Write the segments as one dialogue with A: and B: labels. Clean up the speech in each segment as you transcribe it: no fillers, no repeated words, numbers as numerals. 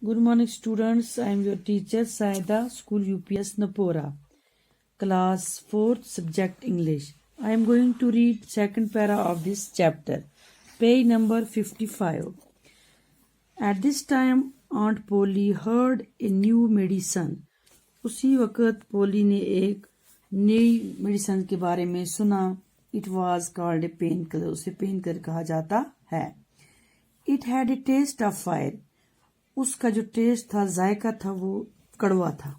A: Good morning, students. I am your teacher, Saida, School UPS Napora, Class 4th, Subject English. I am going to read second para of this chapter, page number 55. At this time, Aunt Polly heard a new medicine. उसी वक़्त पोली ने एक नई medicine के बारे में सुना. It was called a painkiller. उसे painkiller कहा जाता है. It had a taste of fire. उसका जो टेस्ट था, जायका था, वो कड़वा था.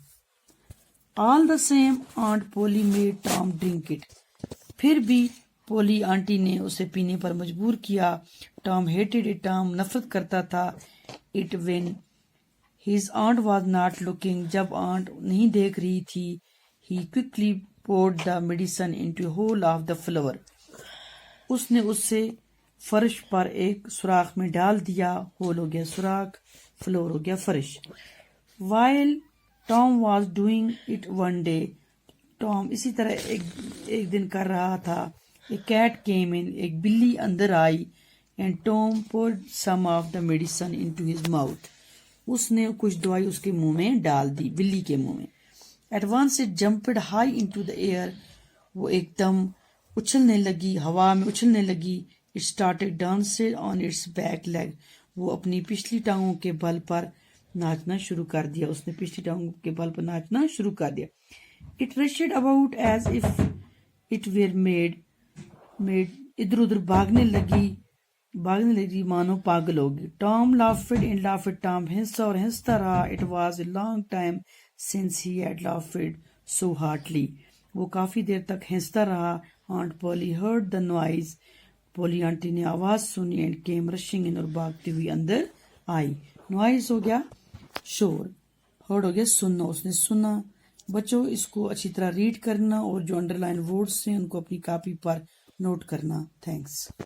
A: All the same, Aunt Polly made Tom drink it. फिर भी पोली आंटी ने उसे पीने पर मजबूर किया. Tom hated it. Tom नफरत करता था it when his aunt was not looking. जब आंट नहीं देख रही थी. He quickly poured the medicine into a hole of the floor. उसने उससे फर्श पर एक सुराख में डाल दिया. होल हो गया सुराख, फ्लोर हो गया फर्श. While Tom was doing it one day, Tom इसी तरह एक दिन कर रहा था. A cat came in. एक बिल्ली अंदर आई. And Tom poured some of the medicine into his mouth. उसने कुछ दवाई उसके मुंह में डाल दी, बिल्ली के मुंह में. At once it jumped high into the air. वो एकदम उछलने लगी, हवा में उछलने लगी. It started dancing on its back leg. वो अपनी पिछली टांगों के बल पर नाचना शुरू कर दिया. उसने पिछली टांगों के बल पर नाचना शुरू कर दिया. It rushed about as if it were made. इधर उधर भागने लगी मानो पागल होगी. Tom laughed and laughed. Tom हंसा और हंसता रहा. It was a long time since he had laughed so heartily. वो काफी देर तक हंसता रहा. Aunt Polly heard the noise. Polly aunty ने आवाज सुनी. एंड केम रशिंग इन, और भागती हुई अंदर आई. नॉइज हो गया शोर, हर्ड हो गया सुनना. उसने सुना. बच्चों, इसको अच्छी तरह रीड करना और जो अंडरलाइन वर्ड्स हैं उनको अपनी कॉपी पर नोट करना. थैंक्स.